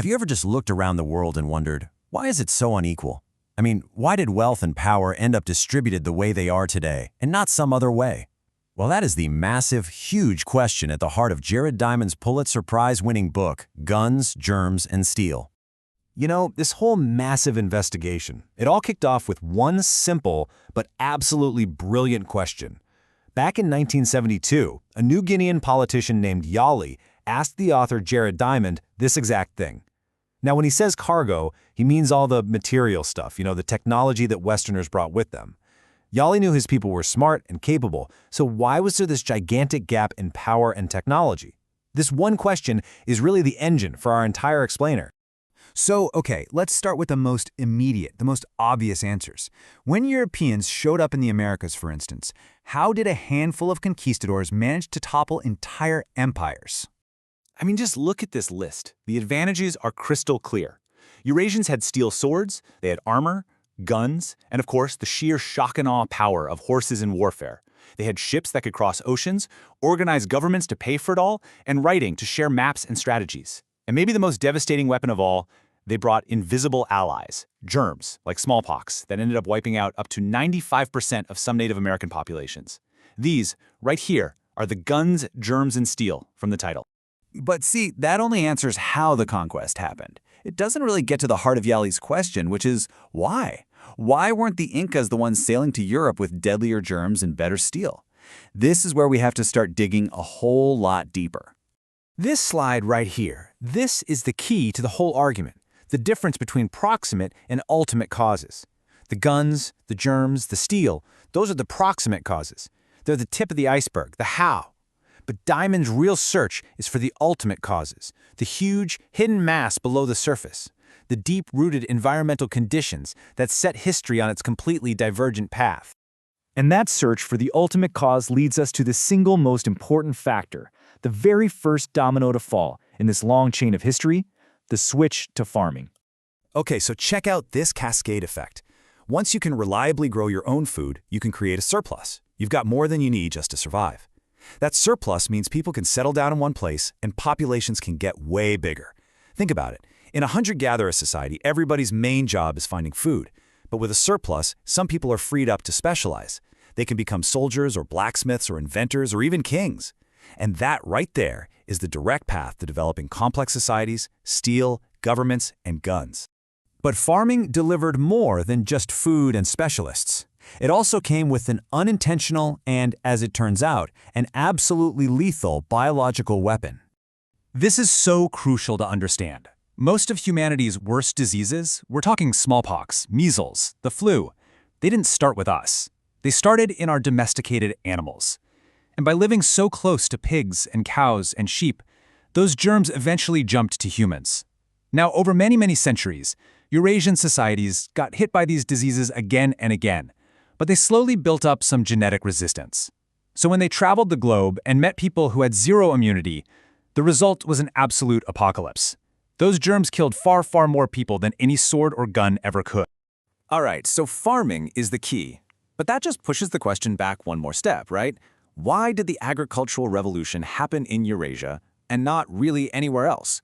Have you ever just looked around the world and wondered, why is it so unequal? I mean, why did wealth and power end up distributed the way they are today, and not some other way? Well, that is the massive, huge question at the heart of Jared Diamond's Pulitzer Prize-winning book, Guns, Germs, and Steel. You know, this whole massive investigation, it all kicked off with one simple but absolutely brilliant question. Back in 1972, a New Guinean politician named Yali asked the author Jared Diamond this exact thing. Now, when he says cargo, he means all the material stuff, the technology that Westerners brought with them. Yali knew his people were smart and capable, so why was there this gigantic gap in power and technology? This one question is really the engine for our entire explainer. So, okay, let's start with the most immediate, the most obvious answers. When Europeans showed up in the Americas, for instance, how did a handful of conquistadors manage to topple entire empires? I mean, just look at this list. The advantages are crystal clear. Eurasians had steel swords, they had armor, guns, and of course, the sheer shock and awe power of horses in warfare. They had ships that could cross oceans, organize governments to pay for it all, and writing to share maps and strategies. And maybe the most devastating weapon of all, they brought invisible allies, germs, like smallpox, that ended up wiping out up to 95% of some Native American populations. These, right here, are the guns, germs, and steel from the title. But see, that only answers how the conquest happened. It doesn't really get to the heart of Yali's question, which is why? Why weren't the Incas the ones sailing to Europe with deadlier germs and better steel? This is where we have to start digging a whole lot deeper. This slide right here, this is the key to the whole argument, the difference between proximate and ultimate causes. The guns, the germs, the steel, those are the proximate causes. They're the tip of the iceberg, the how. But Diamond's real search is for the ultimate causes, the huge, hidden mass below the surface, the deep-rooted environmental conditions that set history on its completely divergent path. And that search for the ultimate cause leads us to the single most important factor, the very first domino to fall in this long chain of history, the switch to farming. Okay, so check out this cascade effect. Once you can reliably grow your own food, you can create a surplus. You've got more than you need just to survive. That surplus means people can settle down in one place and populations can get way bigger. Think about it. In a hunter-gatherer society, everybody's main job is finding food. But with a surplus, some people are freed up to specialize. They can become soldiers or blacksmiths or inventors or even kings. And that right there is the direct path to developing complex societies, steel, governments, and guns. But farming delivered more than just food and specialists. It also came with an unintentional and, as it turns out, an absolutely lethal biological weapon. This is so crucial to understand. Most of humanity's worst diseases, we're talking smallpox, measles, the flu, they didn't start with us. They started in our domesticated animals. And by living so close to pigs and cows and sheep, those germs eventually jumped to humans. Now, over many, many centuries, Eurasian societies got hit by these diseases again and again, but they slowly built up some genetic resistance. So when they traveled the globe and met people who had zero immunity, the result was an absolute apocalypse. Those germs killed far, far more people than any sword or gun ever could. All right, so farming is the key. But that just pushes the question back one more step, right? Why did the agricultural revolution happen in Eurasia and not really anywhere else?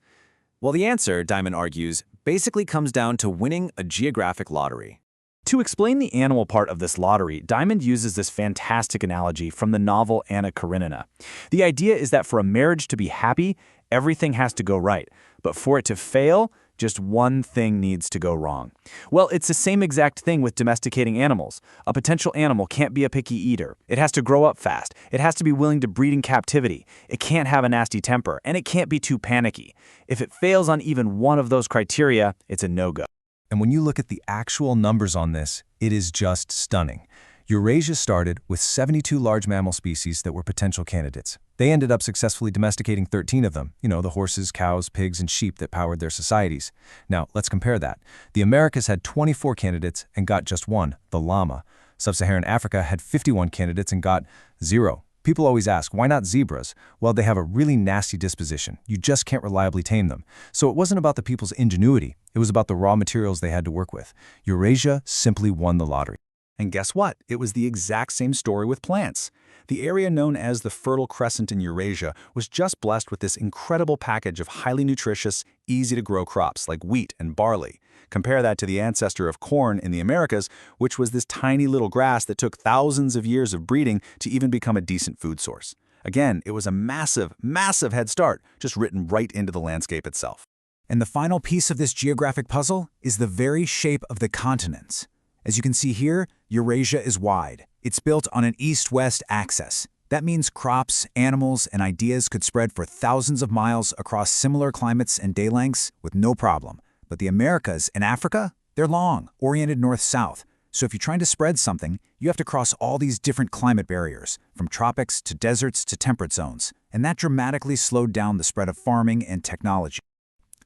Well, the answer, Diamond argues, basically comes down to winning a geographic lottery. To explain the animal part of this lottery, Diamond uses this fantastic analogy from the novel Anna Karenina. The idea is that for a marriage to be happy, everything has to go right. But for it to fail, just one thing needs to go wrong. Well, it's the same exact thing with domesticating animals. A potential animal can't be a picky eater. It has to grow up fast. It has to be willing to breed in captivity. It can't have a nasty temper, and it can't be too panicky. If it fails on even one of those criteria, it's a no-go. And when you look at the actual numbers on this, it is just stunning. Eurasia started with 72 large mammal species that were potential candidates. They ended up successfully domesticating 13 of them, the horses, cows, pigs, and sheep that powered their societies. Now, let's compare that. The Americas had 24 candidates and got just one, the llama. Sub-Saharan Africa had 51 candidates and got 0. People always ask, why not zebras? Well, they have a really nasty disposition. You just can't reliably tame them. So it wasn't about the people's ingenuity. It was about the raw materials they had to work with. Eurasia simply won the lottery. And guess what? It was the exact same story with plants. The area known as the Fertile Crescent in Eurasia was just blessed with this incredible package of highly nutritious, easy-to-grow crops like wheat and barley. Compare that to the ancestor of corn in the Americas, which was this tiny little grass that took thousands of years of breeding to even become a decent food source. Again, it was a massive, massive head start, just written right into the landscape itself. And the final piece of this geographic puzzle is the very shape of the continents. As you can see here, Eurasia is wide. It's built on an east-west axis. That means crops, animals, and ideas could spread for thousands of miles across similar climates and day lengths with no problem. But the Americas and Africa, they're long, oriented north-south. So if you're trying to spread something, you have to cross all these different climate barriers, from tropics to deserts to temperate zones. And that dramatically slowed down the spread of farming and technology.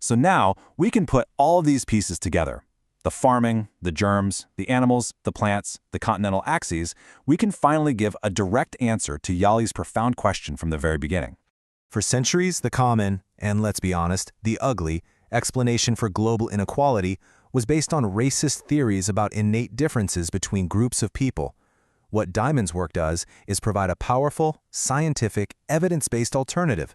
So now we can put all of these pieces together. The farming, the germs, the animals, the plants, the continental axes, we can finally give a direct answer to Yali's profound question from the very beginning. For centuries, the common, and let's be honest, the ugly, explanation for global inequality was based on racist theories about innate differences between groups of people. What Diamond's work does is provide a powerful, scientific, evidence-based alternative.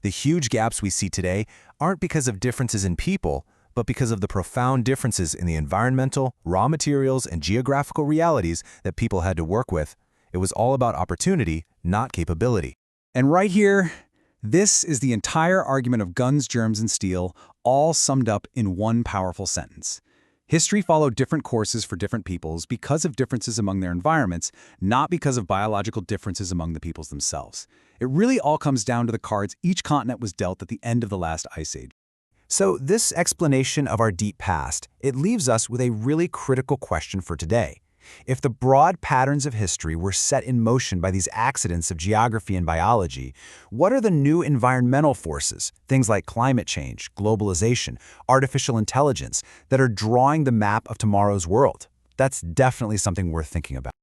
The huge gaps we see today aren't because of differences in people, but because of the profound differences in the environmental, raw materials, and geographical realities that people had to work with. It was all about opportunity, not capability. And right here, this is the entire argument of guns, germs, and steel, all summed up in one powerful sentence. History followed different courses for different peoples because of differences among their environments, not because of biological differences among the peoples themselves. It really all comes down to the cards each continent was dealt at the end of the last ice age. So this explanation of our deep past, it leaves us with a really critical question for today. If the broad patterns of history were set in motion by these accidents of geography and biology, what are the new environmental forces, things like climate change, globalization, artificial intelligence, that are drawing the map of tomorrow's world? That's definitely something worth thinking about.